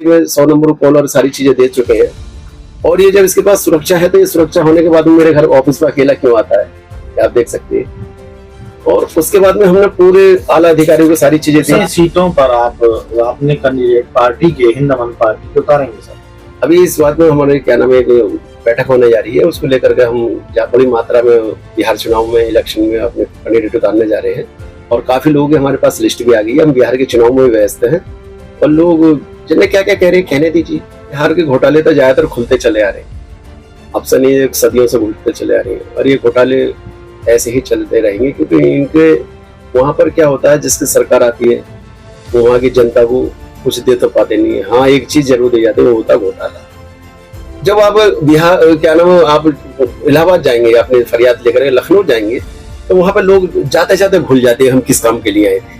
में 100 number call और सारी चीजें दे चुके हैं। और ये जब इसके पास सुरक्षा है तो ये सुरक्षा होने के बाद में मेरे घर ऑफिस में अकेला क्यों आता है, आप देख सकते हैं। और उसके बाद में हमने पूरे आला अधिकारियों को सारी चीजें दी। सीटों पर आप अपने कैंडिडेट पार्टी के हिंद दमन पार्टी को उतारेंगे सर? अभी इस बात में हमारे क्या नाम है एक बैठक होने जा रही है, उसको लेकर के हम बड़ी मात्रा में बिहार चुनाव में इलेक्शन में अपने कैंडिडेट उतारने जा रहे हैं। और काफी लोग हमारे पास लिस्ट भी आ गई है, हम बिहार के चुनाव में व्यस्त हैं। और लोग जिन्हें क्या क्या कह रहे हैं कहने दीजिए। बिहार के घोटाले तो ज्यादातर खुलते चले आ रहे हैं, अब से नहीं सदियों से उलटते चले आ रहे हैं। और ये घोटाले ऐसे ही चलते रहेंगे क्योंकि इनके वहां पर क्या होता है, जिसकी सरकार आती है वहां की जनता को कुछ दे तो पाते नहीं है। हाँ, एक चीज जरूर दे जाते हैं, वो होता घोटाला। जब आप बिहार क्या नाम आप इलाहाबाद जाएंगे अपने फरियाद लेकर लखनऊ जाएंगे तो वहां पर लोग जाते जाते भूल जाते हैं हम किस काम के लिए आए थे,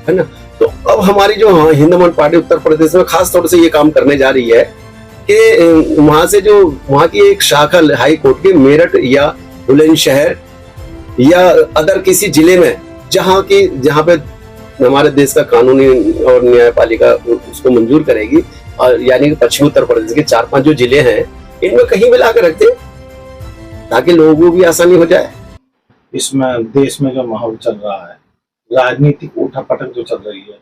है ना। तो अब हमारी जो हिंद दमन पार्टी उत्तर प्रदेश में खास तौर से ये काम करने जा रही है कि वहां से जो वहां की एक शाखा हाई कोर्ट के मेरठ या बुलंदशहर या अदर किसी जिले में जहां पे हमारे देश का कानूनी और न्यायपालिका उसको मंजूर करेगी, और यानी कि पश्चिमी उत्तर प्रदेश के 4-5 जो जिले हैं इनमें कहीं मिला कर रखते ताकि लोगों को भी आसानी हो जाए। इसमें देश में जो माहौल चल रहा है, राजनीतिक उठापटक जो चल रही है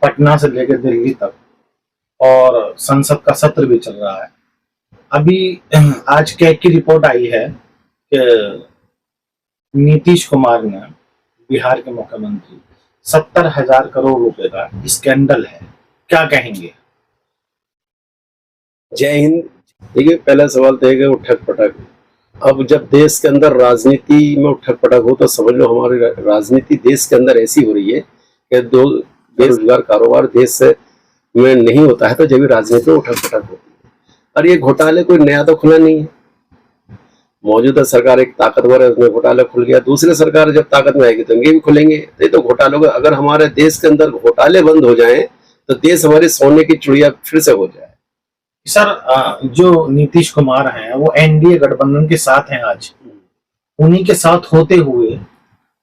पटना से लेकर दिल्ली तक, और संसद का सत्र भी चल रहा है। अभी आज कैग की रिपोर्ट आई है कि नीतीश कुमार ने, बिहार के मुख्यमंत्री, 70,000 करोड़ रुपए का स्कैंडल है, क्या कहेंगे? जय हिंद। देखिए, पहला सवाल तो है उठक पटक। अब जब देश के अंदर राजनीति में उठक पटक हो तो समझ लो हमारी राजनीति देश के अंदर ऐसी हो रही है कि दो बेरोजगार कारोबार देश में नहीं होता है तो जब भी राजनीति में उठक पटक होती है। और ये घोटाले कोई नया तो खुला नहीं है, मौजूदा सरकार एक ताकतवर है, उसमें घोटाला खुल गया। दूसरी सरकार जब ताकत में आएगी तो इनके भी खुलेंगे। ये तो घोटालों का, अगर हमारे देश के अंदर घोटाले बंद हो जाएं तो देश हमारी सोने की चिड़िया फिर से हो जाए। सर, जो नीतीश कुमार हैं वो एनडीए गठबंधन के साथ हैं आज, उन्हीं के साथ होते हुए,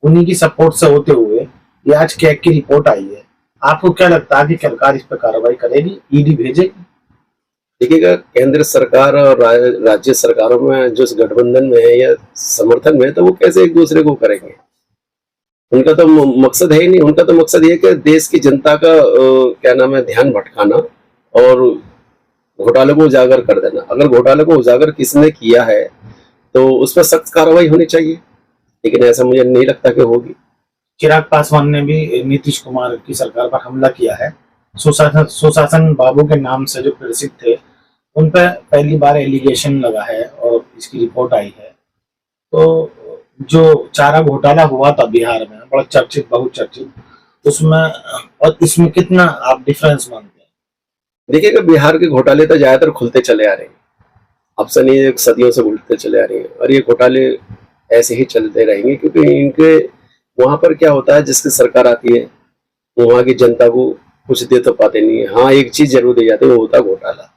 उन्हीं की सपोर्ट से होते हुए ये आज कैग की रिपोर्ट आई है। आपको क्या लगता है कि सरकार इस पर कार्रवाई करेगी, ईडी भेजेगी? देखिएगा, केंद्र सरकार और राज्य सरकारों में जो गठबंधन में है या समर्थन में है तो वो कैसे एक दूसरे को करेंगे? उनका तो मकसद है ही नहीं। उनका तो मकसद ये कि देश की जनता का क्या नाम है ध्यान भटकाना और घोटाले को उजागर कर देना। अगर घोटाले को उजागर किसने किया है तो उस पर सख्त कार्रवाई होनी चाहिए, लेकिन ऐसा मुझे नहीं लगता कि होगी। चिराग पासवान ने भी नीतीश कुमार की सरकार पर हमला किया है। सुशासन बाबू के नाम से जो प्रसिद्ध थे उन पर पहली बार एलिगेशन लगा है और इसकी रिपोर्ट आई है। तो जो चारा घोटाला हुआ था बिहार में, बड़ा चर्चित, बहुचर्चित, उसमें और इसमें कितना आप डिफरेंस मानते हैं? देखिएगा, बिहार के घोटाले तो ज्यादातर खुलते चले आ रहे हैं, अब से नहीं सदियों से उलटते चले आ रहे हैं। और ये घोटाले ऐसे ही चलते रहेंगे क्योंकि इनके वहां पर क्या होता है, जिसकी सरकार आती है वहां की जनता को कुछ दे तो पाते नहीं है। हाँ, एक चीज जरूर दे जाते हैं, वो होता घोटाला।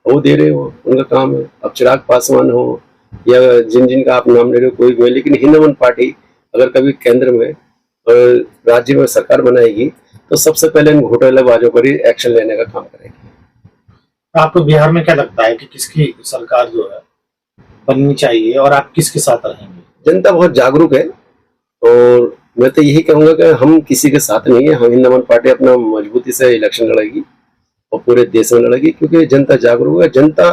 वो दे रहे हो, उनका काम है। अब चिराग पासवान हो या जिनका आप नाम ले रहे हो कोई भी, लेकिन हिंद दमन पार्टी अगर कभी केंद्र में और राज्य में सरकार बनाएगी तो सबसे पहले इन घोटालेबाजों पर ही एक्शन लेने का काम करेगी। आपको बिहार में क्या लगता है कि किसकी सरकार जो है बननी चाहिए और आप किसके साथ रहेंगे? जनता बहुत जागरूक है और मैं तो यही कहूंगा कि हम किसी के साथ नहीं है। हम हिंद दमन पार्टी अपना मजबूती से इलेक्शन लड़ेगी और पूरे देश में लड़ेगी क्योंकि जनता जागरूक है। जनता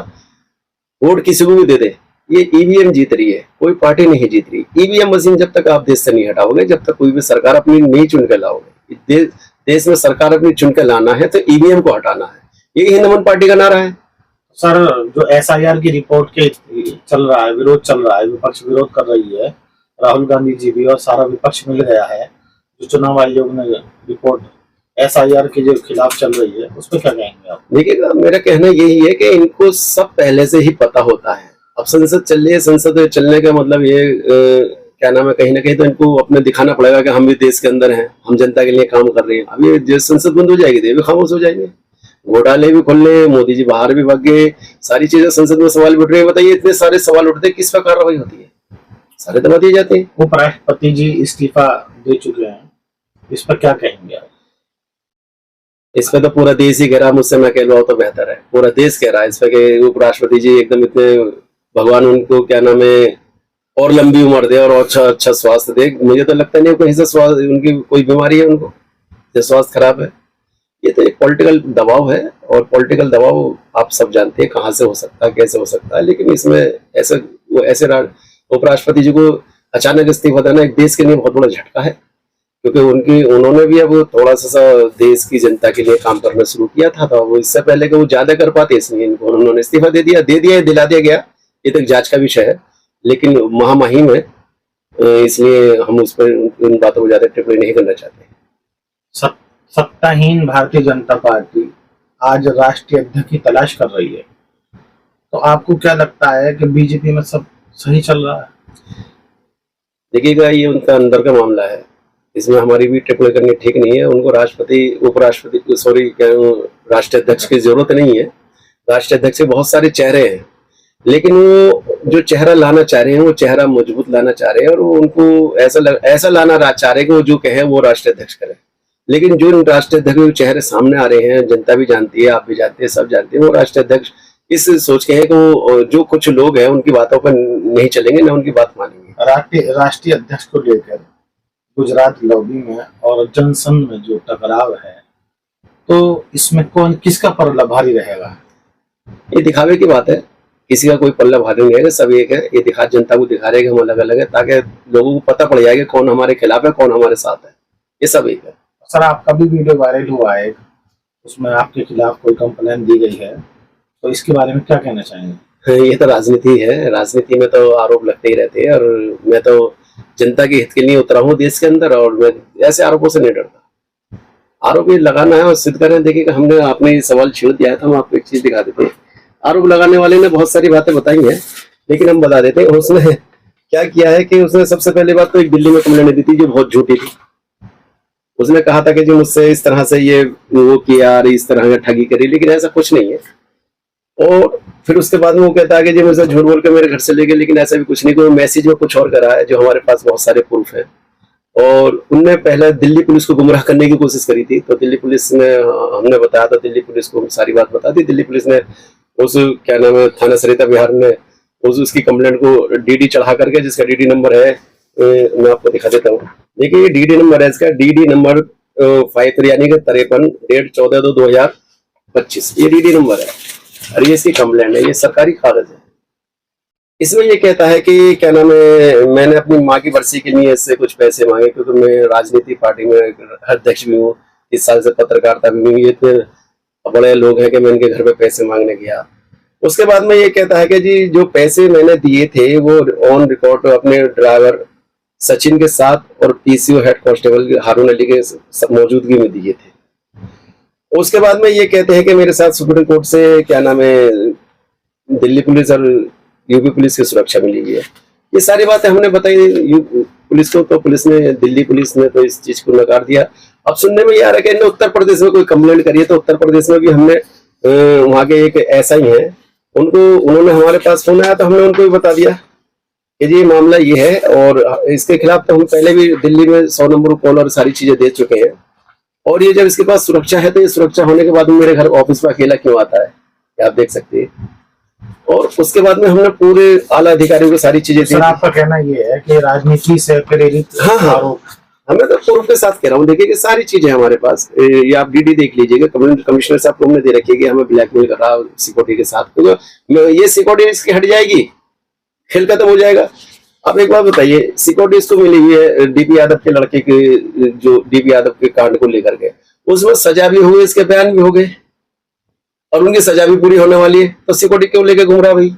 वोट किसी को भी दे दे, ये ईवीएम जीत रही है, कोई पार्टी नहीं जीत रही। ईवीएम मशीन जब तक आप देश से नहीं हटाओगे, जब तक कोई भी सरकार अपनी नहीं चुन के लाओगे। देश में सरकार अपनी चुन के लाना है तो ईवीएम को हटाना है, ये हिंद दमन पार्टी का नारा है। सर, जो एसआईआर की रिपोर्ट के चल रहा है, विरोध चल रहा है, विपक्ष विरोध कर रही है, राहुल गांधी जी भी और सारा विपक्ष मिल गया है, जो चुनाव आयोग ने रिपोर्ट एसआईआर के जो खिलाफ चल रही है, उस पर क्या कहेंगे आप? देखिएगा, मेरा कहना यही है कि इनको सब पहले से ही पता होता है। अब संसद चल रही है, संसद चलने का मतलब ये क्या नाम है, कहीं ना कहीं तो इनको अपने दिखाना पड़ेगा कि हम भी देश के अंदर हैं, हम जनता के लिए काम कर रहे हैं। अभी जो संसद बंद हो जाएगी तो ये भी खामोश हो जाएंगे, घोटाले भी खुल रहे, मोदी जी बाहर भी भाग गए, सारी चीजें संसद में सवाल उठ रहे हैं। बताइए, इतने सारे सवाल उठते हैं, किस पर कार्रवाई होती है? सारे दबा दिए जाते हैं। उपराष्ट्रपति जी इस्तीफा दे चुके हैं, इस पर क्या कहेंगे आप? इस पे तो पूरा देश ही कह रहा, मुझसे मैं कहलवाऊं तो बेहतर है। पूरा देश कह रहा है इस पे कि उपराष्ट्रपति जी एकदम इतने, भगवान उनको क्या नाम है और लंबी उम्र दे और अच्छा अच्छा स्वास्थ्य दे। मुझे तो लगता नहीं कहीं से स्वास्थ्य उनकी कोई बीमारी है, उनको जो स्वास्थ्य खराब है। ये तो एक पॉलिटिकल दबाव है, और पॉलिटिकल दबाव आप सब जानते हैं कहाँ से हो सकता है, कैसे हो सकता है। लेकिन इसमें ऐसे उपराष्ट्रपति जी को अचानक इस्तीफा देना एक देश के लिए बहुत बड़ा झटका है, क्योंकि उन्होंने भी अब थोड़ा सा देश की जनता के लिए काम करना शुरू किया था, तो वो इससे पहले कि वो ज्यादा कर पाते, इसलिए इनको उन्होंने इस्तीफा दे दिया, दिला दिया गया। ये तक जांच का विषय है, लेकिन महामहिम है, इसलिए हम उस पर उन बातों को ज्यादा टिप्पणी नहीं करना चाहते। सत्ताहीन भारतीय जनता पार्टी आज राष्ट्रीय अध्यक्ष की तलाश कर रही है, तो आपको क्या लगता है कि बीजेपी में सब सही चल रहा है? देखिएगा, ये उनका अंदर का मामला है, इसमें हमारी भी टिप्पणी करनी ठीक नहीं है। उनको राष्ट्रीय अध्यक्ष की जरूरत नहीं है। राष्ट्रीय अध्यक्ष के बहुत सारे चेहरे हैं, लेकिन वो जो चेहरा लाना चाह रहे हैं वो चेहरा मजबूत लाना चाह रहे हैं, और वो उनको ऐसा लाना चाह रहे हैं कि वो जो कहे वो राष्ट्रीय अध्यक्ष करे। लेकिन जो राष्ट्रीय अध्यक्ष के चेहरे सामने आ रहे हैं, जनता भी जानती है, आप भी जानते हैं, सब जानते हैं, वो राष्ट्रीय अध्यक्ष इस सोच के हैं कि वो जो कुछ लोग हैं उनकी बातों पर नहीं चलेंगे, न उनकी बात मानेंगे। राष्ट्रीय अध्यक्ष को लेकर गुजरात लॉबी में और जनसंघ में जो टकराव है, तो इसमें किसका पल्ला भारी रहेगा? ये दिखावे की बात है, किसी का कोई पल्ला भारी नहीं रहेगा, सब एक है। ये जनता को दिखा रहे हैं कि हम अलग अलग है, ताकि लोगों को पता पड़ जाएगा कौन हमारे खिलाफ है, कौन हमारे साथ है। ये सब एक है। सर, आपका भी वीडियो वायरल हुआ है, उसमें आपके खिलाफ कोई कंप्लेंट दी गई है, तो इसके बारे में क्या कहना चाहेंगे? ये तो राजनीति है, राजनीति में तो आरोप लगते ही रहते हैं, और मैं तो जनता के हित के लिए उतरा हूँ देश के अंदर, और मैं ऐसे आरोपों से नहीं डरता। आरोप ये लगाना है और सिद्ध करना है। देखिए, हमने आपने सवाल छेड़ दिया है, तो हम आपको एक चीज दिखा देते हैं। आरोप लगाने वाले ने बहुत सारी बातें बताई हैं, लेकिन हम बता देते हैं उसने क्या किया है। कि उसने सबसे पहले बात तो एक दिल्ली में कंप्लेंट दी थी जो बहुत झूठी थी। उसने कहा था कि जी मुझसे इस तरह से ये वो किया और इस तरह का ठगी करी, लेकिन ऐसा कुछ नहीं है। और फिर उसके बाद में वो कहता है कि जी मुझसे झूठ बोल के मेरे घर से ले गए, लेकिन ऐसा भी कुछ नहीं। कोई मैसेज में कुछ और करा है, जो हमारे पास बहुत सारे प्रूफ है। और उनने पहले दिल्ली पुलिस को गुमराह करने की कोशिश करी थी, तो दिल्ली पुलिस ने, हमने बताया था, दिल्ली पुलिस को सारी बात बता दी। दिल्ली पुलिस ने उस क्या नाम है थाना सरिता विहार में उसकी कंप्लेंट को डीडी चढ़ा करके, जिसका डीडी नंबर है, मैं आपको दिखा देता हूँ। देखिए, ये डीडी नंबर है, इसका डीडी नंबर 53 यानी कि 53, डेट 14/2/2025, ये डीडी नंबर है, और ये इसकी कंप्लेंट है। ये सरकारी कागज है। इसमें ये कहता है कि क्या नाम है, मैंने अपनी माँ की बरसी के लिए इससे कुछ पैसे मांगे, क्योंकि मैं राजनीति पार्टी में अध्यक्ष भी हूँ, इस साल से पत्रकारिता भी हूँ। ये इतने बड़े लोग हैं कि मैं इनके घर पे पैसे मांगने गया। उसके बाद में ये कहता है कि जी जो पैसे मैंने दिए थे वो ऑन रिकॉर्ड अपने ड्राइवर सचिन के साथ और पीसीओ हेड कांस्टेबल हारून अली के मौजूदगी में दिए थे। उसके बाद में ये कहते हैं कि मेरे साथ सुप्रीम कोर्ट से क्या नाम है दिल्ली पुलिस और यूपी पुलिस की सुरक्षा मिली हुई है। ये सारी बातें हमने बताई पुलिस को, तो पुलिस ने, दिल्ली पुलिस ने तो इस चीज को नकार दिया। अब सुनने में ये आ रहा है कि इन्होंने उत्तर प्रदेश में कोई कंप्लेंट करी है, तो उत्तर प्रदेश में भी हमने वहां के एक ऐसा ही है, उन्होंने हमारे पास फोन आया, तो हमने उनको भी बता दिया कि जी मामला ये है, और इसके खिलाफ तो हम पहले भी दिल्ली में 100 नंबर कॉल और सारी चीजें दे चुके हैं। और ये जब इसके पास सुरक्षा है, तो ये सुरक्षा होने के बाद मेरे घर ऑफिस में अकेला क्यों आता है, आप देख सकते हैं। और उसके बाद में हमने पूरे आला अधिकारियों को सारी चीजें दी। सर, आपका कहना ये है कि राजनीति से प्रेरित? हाँ, हमें तो प्रूफ के साथ कह रहा हूँ। देखिए कि सारी चीजें हमारे पास, ये आप डीडी देख लीजिएगा, कमिश्नर साहब को हमने दे रखी है कि हमें ब्लैकमेल कर रहा सिक्योरिटी के साथ, क्योंकि ये सिक्योरिटी इसकी हट जाएगी, खेल खत्म हो जाएगा। आप एक बात बताइए, सिक्योरिटी इसको मिली हुई है डीपी यादव के लड़के के, जो डीपी यादव के कांड को लेकर के, उसमें सजा भी हुई, इसके बयान भी हो गए, और उनकी सजा भी पूरी होने वाली है, तो सिक्योरिटी क्यों लेके घूम रहा भाई?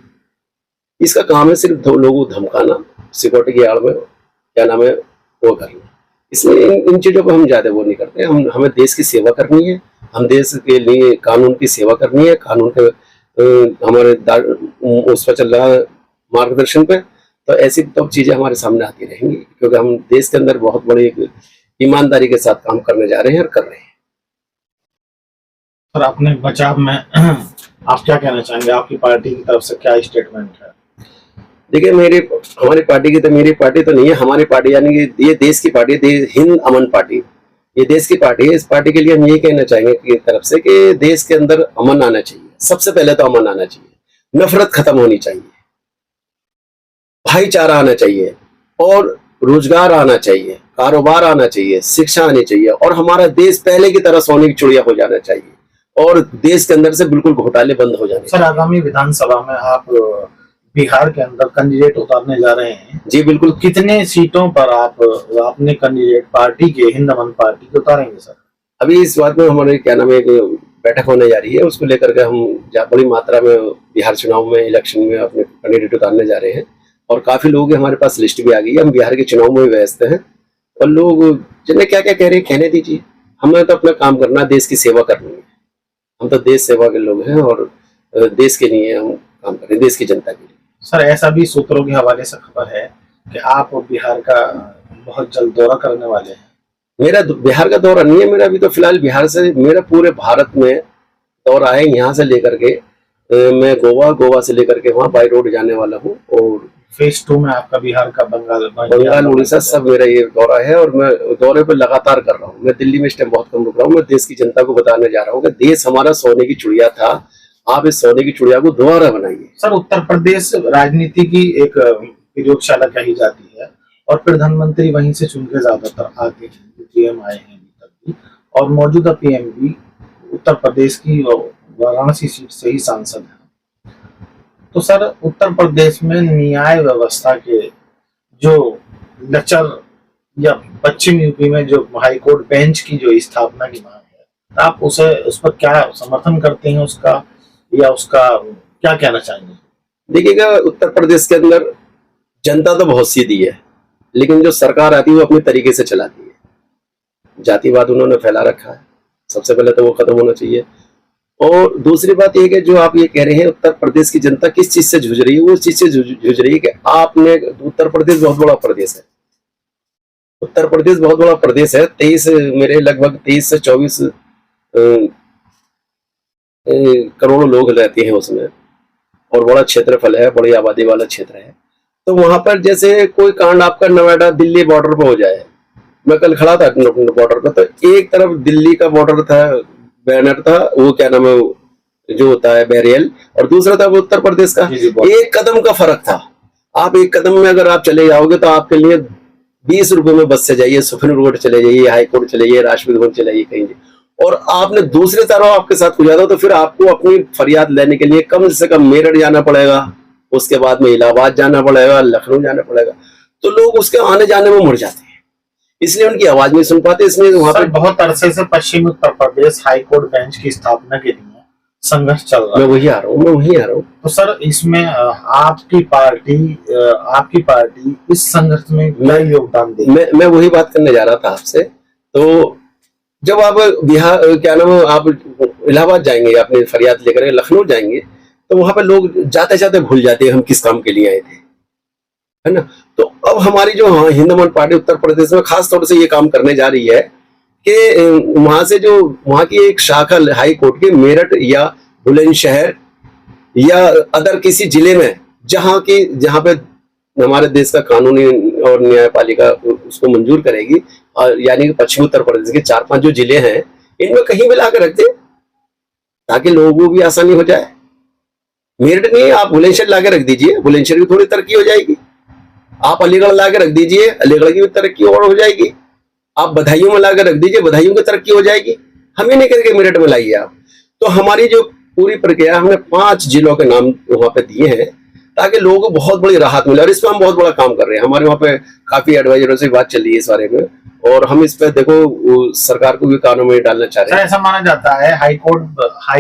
इसका काम है सिर्फ लोगों को धमकाना, सिक्योरिटी की आड़ में क्या नाम है वो करना। इसलिए इन चीजों पर हम ज्यादा वो नहीं करते। हमें देश की सेवा करनी है, हम देश के लिए कानून की सेवा करनी है, कानून के हमारे उस पर चल रहा मार्गदर्शन पे, तो ऐसी तो चीजें हमारे सामने आती रहेंगी, क्योंकि हम देश के अंदर बहुत बड़ी ईमानदारी के साथ काम करने जा रहे हैं और कर रहे हैं। सर, अपने बचाव में आप क्या कहना चाहेंगे? आपकी पार्टी की तरफ से क्या स्टेटमेंट है? देखिए, हमारी पार्टी की तो, मेरी पार्टी तो नहीं है, हमारी पार्टी यानी कि ये देश की पार्टी है, हिंद अमन पार्टी। ये देश की पार्टी है। इस पार्टी के लिए हम ये कहना चाहेंगे कि तरफ से कि देश के अंदर अमन आना चाहिए। सबसे पहले तो अमन आना चाहिए, नफरत खत्म होनी चाहिए, भाईचारा आना चाहिए और रोजगार आना चाहिए, कारोबार आना चाहिए, शिक्षा आनी चाहिए और हमारा देश पहले की तरह सोने की चिड़िया हो जाना चाहिए और देश के अंदर से बिल्कुल घोटाले बंद हो जाने सर, आगामी विधानसभा में आप बिहार के अंदर कैंडिडेट उतारने जा रहे हैं। जी बिल्कुल। कितने सीटों पर आप अपने कैंडिडेट पार्टी के, हिंद अमन पार्टी के उतारेंगे सर? अभी इस बात में हमारे क्या नाम है, एक बैठक होने जा रही है, उसको लेकर के हम बड़ी मात्रा में बिहार चुनाव में, इलेक्शन में अपने कैंडिडेट उतारने जा रहे हैं और काफी लोग हमारे पास लिस्ट भी आ गई है। हम बिहार के चुनाव में व्यस्त हैं और लोग जिन्हें क्या क्या कह रहे हैं कहने दीजिए। हमें तो अपना काम करना, देश की सेवा करनी है। हम तो देश सेवा के लोग हैं और देश के लिए हम काम करें, देश की जनता के लिए। सर, ऐसा भी सूत्रों के हवाले से खबर है कि आप बिहार का बहुत जल्द दौरा करने वाले हैं। मेरा बिहार का दौरा नहीं है, मेरा अभी तो फिलहाल बिहार से, मेरा पूरे भारत में दौरा है। यहाँ से लेकर के मैं गोवा से लेकर के वहाँ बाई रोड जाने वाला हूँ और फेज 2 में आपका बिहार का बंगाल उड़ीसा सब मेरा ये दौरा है और मैं दौरे पे लगातार कर रहा हूँ। मैं दिल्ली में इस टाइम बहुत कम रुक रहा हूँ। मैं देश की जनता को बताने जा रहा हूँ कि देश हमारा सोने की चिड़िया था, आप इस सोने की चिड़िया को दोबारा बनाइए। सर, उत्तर प्रदेश राजनीति की एक प्रयोगशाला कही जाती है और प्रधानमंत्री वहीं से चुन के ज्यादातर आते हैं। पीएम आए हैं अभी तक भी और मौजूदा पीएम भी उत्तर प्रदेश की वाराणसी सीट से ही सांसद है। तो सर, उत्तर प्रदेश में न्याय व्यवस्था के जो लचर, या पश्चिम यूपी में जो हाई कोर्ट बेंच की जो स्थापना की मांग है, तो आप उस पर क्या समर्थन करते हैं उसका, या उसका क्या कहना चाहेंगे? देखिएगा, उत्तर प्रदेश के अंदर जनता तो बहुत सीधी है, लेकिन जो सरकार आती है वो अपने तरीके से चलाती है। जातिवाद उन्होंने फैला रखा है, सबसे पहले तो वो खत्म होना चाहिए। और दूसरी बात ये कि जो आप ये कह रहे हैं उत्तर प्रदेश की जनता किस चीज से जूझ रही है, वो उस चीज से जूझ रही है कि आपने, उत्तर प्रदेश बहुत बड़ा प्रदेश है। उत्तर प्रदेश बहुत बड़ा प्रदेश है। 23 मेरे लगभग 23 से 24 करोड़ लोग रहते हैं उसमें और बड़ा क्षेत्रफल है, बड़ी आबादी वाला क्षेत्र है। तो वहां पर जैसे कोई कांड आपका नोएडा दिल्ली बॉर्डर पे हो जाए, मैं कल खड़ा था बॉर्डर पे, तो एक तरफ दिल्ली का बॉर्डर था, बैनर था, वो क्या नाम है जो होता है बैरियल, और दूसरा था वो उत्तर प्रदेश का। एक कदम का फर्क था। आप एक कदम में अगर आप चले जाओगे तो आपके लिए 20 रुपए में बस से जाइए, सुप्रीम कोर्ट चले जाइए, हाई कोर्ट चले जाइए, राष्ट्रपति भवन चले जाइए कहीं, और आपने दूसरे तरफ आपके साथ हो जाता तो फिर आपको अपनी फरियाद लेने के लिए कम से कम मेरठ जाना पड़ेगा, उसके बाद में इलाहाबाद जाना पड़ेगा, लखनऊ जाना पड़ेगा। तो लोग उसके आने जाने में मुड़ जाते हैं, इसलिए उनकी आवाज नहीं सुन पाते। इसलिए वहां पर बहुत अरसे से पश्चिमी Uttar Pradesh high court bench की स्थापना के लिए संघर्ष चल रहा है। मैं वही आ रहा हूँ। तो सर, इसमें आपकी पार्टी इस संघर्ष में क्या योगदान देगी? मैं वही बात करने जा रहा था आपसे। तो जब आप बिहार क्या नाम आप इलाहाबाद जाएंगे, अपनी फरियाद लेकर लखनऊ जाएंगे, तो वहां पर लोग जाते जाते भूल जाते हैं हम किस काम के लिए आए थे, है ना। तो अब हमारी जो हिंद अमन पार्टी उत्तर प्रदेश में खास तौर से ये काम करने जा रही है कि वहां से जो वहां की एक शाखा हाई कोर्ट की मेरठ या बुलंदशहर या अदर किसी जिले में जहां पे हमारे देश का कानूनी और न्यायपालिका उसको मंजूर करेगी, यानी कि पश्चिमी उत्तर प्रदेश के 4-5 जो जिले हैं, इनमें कहीं भी लाकर रख दे ताकि लोगों को भी आसानी हो जाए। मेरठ नहीं, आप बुलंदशहर लाके रख दीजिए, बुलंदशहर की थोड़ी तरक्की हो जाएगी। आप अलीगढ़ लाके रख दीजिए, अलीगढ़ की भी तरक्की और हो जाएगी। आप बधाइयों में लाकर रख दीजिए, बधाइयों की तरक्की हो जाएगी। हम ही नहीं करके मेरठ में लाइए आप। तो हमारी जो पूरी प्रक्रिया, हमने 5 जिलों के नाम वहां पे दिए हैं ताकि लोगों को बहुत बड़ी राहत मिले, और इस पर हम बहुत बड़ा काम कर रहे हैं। हमारे वहाँ पे काफी एडवाइजरों से बात चल रही है इस बारे में, और हम इस पे देखो सरकार को भी कानून में डालना चाह रहे हैं। ऐसा माना जाता है हाई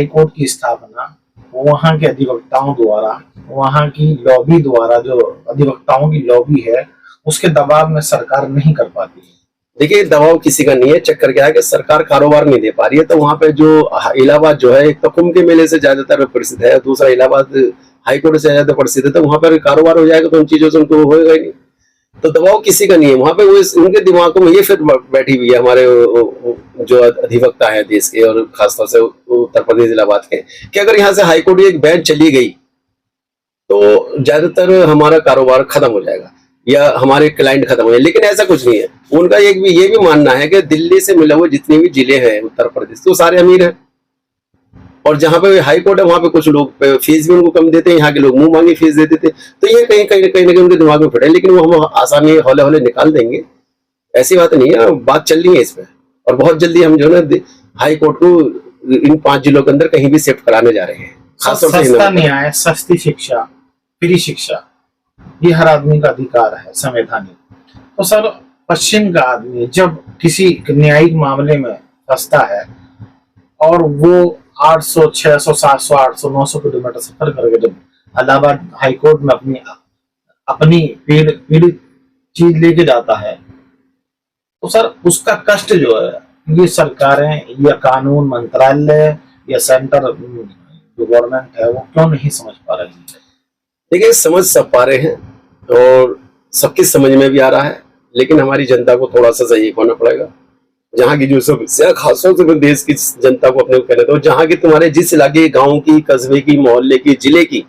कोर्ट की स्थापना वहाँ के अधिवक्ताओं द्वारा, वहाँ की लॉबी द्वारा, जो अधिवक्ताओं की लॉबी है, उसके दबाव में सरकार नहीं कर पाती है। देखिए, दबाव किसी का नहीं है, चक्कर क्या है कि सरकार कारोबार नहीं दे पा रही है। तो वहाँ पे जो इलाहाबाद जो है, एक तो कुंभ के मेले से ज्यादातर प्रसिद्ध है, दूसरा इलाहाबाद हाईकोर्ट से ज्यादा प्रसिद्ध है। तो वहाँ पर कारोबार हो जाएगा तो उन चीजों से उनको होगा ही नहीं। तो दबाव किसी का नहीं है वहाँ पे। वो उनके दिमागों में ये फिर बैठी हुई है, हमारे जो अधिवक्ता है देश के और खासतौर से उत्तर प्रदेश इलाहाबाद के, कि अगर यहाँ से हाईकोर्ट एक बेंच चली गई तो ज्यादातर हमारा कारोबार खत्म हो जाएगा। या हमारे क्लाइंट खत्म हो जाए, लेकिन ऐसा कुछ नहीं है। उनका ये भी मानना है कि दिल्ली से मिले हुए जितने भी जिले हैं उत्तर प्रदेश, तो सारे अमीर हैं, और जहां पे हाई कोर्ट है वहां पे कुछ लोग फीस भी उनको कम देते हैं, यहाँ के लोग मुंह मांगी फीस देते थे। तो ये कहीं ना कहीं उनके दिमाग में फिट है, लेकिन वो हम आसानी हौले हौले निकाल देंगे, ऐसी बात नहीं है। बात चल रही है इस पे, और बहुत जल्दी हम जो है हाई कोर्ट को इन 5 जिलों के अंदर कहीं भी शिफ्ट कराने जा रहे हैं। सस्ता न्याय, सस्ती शिक्षा, फ्री शिक्षा, ये हर आदमी का अधिकार है संवैधानिक। तो सर, पश्चिम का आदमी जब किसी न्यायिक मामले में फंसता है और वो 800, 600, 700, 800, 900 किलोमीटर सफर करके जब इलाहाबाद हाईकोर्ट में अपनी पीड़ित चीज लेके जाता है, तो सर उसका कष्ट जो है, ये सरकारें या कानून मंत्रालय या सेंटर जो गवर्नमेंट है वो क्यों नहीं समझ पा रही है? देखिए, समझ सब पा रहे हैं और सबकी समझ में भी आ रहा है, लेकिन हमारी जनता को थोड़ा सा सही होना पड़ेगा। जहाँ की जो समस्या, खासतौर से देश की जनता को अपने को कहना था, जहाँ की तुम्हारे जिस इलाके, गांव की, कस्बे की, मोहल्ले की, जिले की,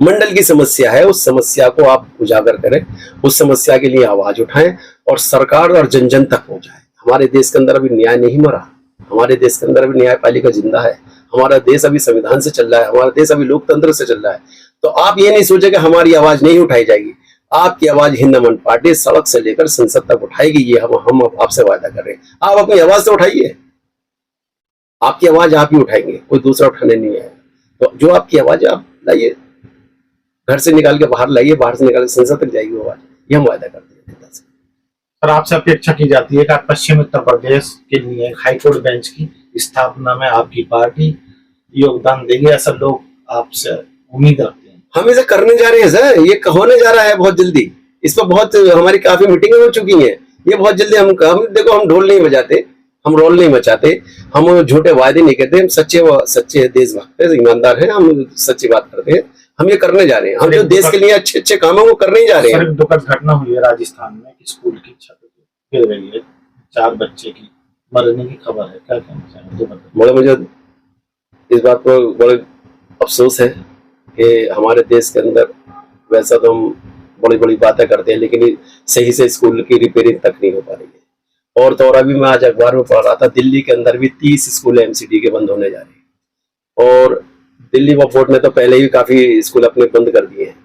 मंडल की समस्या है, उस समस्या को आप उजागर करें, उस समस्या के लिए आवाज उठाएं और सरकार और जन जन तक पहुंचाएं। हमारे देश के अंदर अभी न्याय नहीं मरा, हमारे देश के अंदर अभी न्यायपालिका जिंदा है, हमारा देश अभी संविधान से चल रहा है, हमारा देश अभी लोकतंत्र से चल रहा है। तो आप ये नहीं सोचे कि हमारी आवाज नहीं उठाई जाएगी। आपकी आवाज हिंद अमन पार्टी सड़क से लेकर संसद तक उठाएगी, ये हम आपसे वादा कर रहे हैं। आप अपनी आवाज तो उठाइए, आपकी आवाज आप ही उठाएंगे, कोई दूसरा उठाने नहीं है। तो जो आपकी आवाज आप लाइए, घर से निकाल के बाहर लाइए, बाहर से निकाल के संसद तक जाएगी आवाज, ये हम वादा करते हैं। सर, आपसे अपेक्षा की जाती है कि पश्चिम उत्तर प्रदेश के लिए हाईकोर्ट बेंच की स्थापना में आपकी पार्टी योगदान देगी, ऐसा लोग आपसे उम्मीद रखते हैं। हम इसे करने जा रहे हैं सर, ये होने जा रहा है बहुत जल्दी। इस पर बहुत हमारी काफी मीटिंगें हो चुकी हैं। ये बहुत जल्दी हम देखो, हम ढोल नहीं बजाते, हम रोल नहीं मचाते, हम झूठे वायदे नहीं करते, हम सच्चे देशभक्त हैं, ईमानदार हैं, हम सच्ची बात करते हैं। हम ये करने जा रहे हैं, हम जो देश के लिए अच्छे अच्छे काम है वो करने ही जा रहे हैं। एक दुखद घटना हुई है राजस्थान में कि स्कूल की छत गिर गई है, 4 बच्चे की मरने की खबर है, क्या कहना चाहेंगे? बड़े मुझे इस बात पर बड़े अफसोस है कि हमारे देश के अंदर वैसा तो हम बड़ी बड़ी बातें करते हैं, लेकिन सही से स्कूल की रिपेयरिंग तक नहीं हो पा रही है। और तो और अभी मैं आज अखबार में पढ़ रहा था, दिल्ली के अंदर भी 30 स्कूल MCD के बंद होने जा रहे हैं, और दिल्ली बोर्ड ने तो पहले ही काफी स्कूल अपने बंद कर दिए हैं।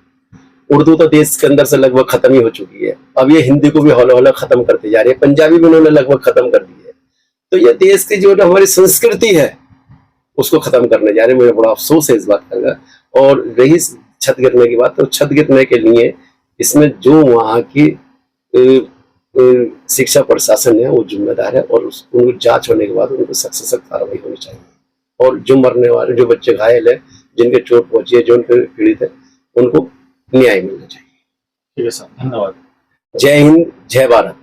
उर्दू तो देश के अंदर से लगभग खत्म ही हो चुकी है, अब ये हिंदी को भी हौले हौले खत्म करते जा रहे हैं, पंजाबी भी उन्होंने लगभग खत्म कर दी है। तो ये देश की जो हमारी संस्कृति है उसको खत्म करने जा रहे हैं। मुझे बड़ा अफसोस है इस बात का। और रही छत गिरने की बात, तो छत गिरने के लिए इसमें जो वहाँ की शिक्षा प्रशासन है वो जिम्मेदार है, और उनको जांच होने के बाद उनको सख्त से सख्त कार्रवाई होनी चाहिए। और जो मरने वाले, जो बच्चे घायल है, जिनके चोट पहुंची है, जो उनके पीड़ित है, उनको न्याय मिलना चाहिए। ठीक है सर, धन्यवाद। जय हिंद, जय भारत।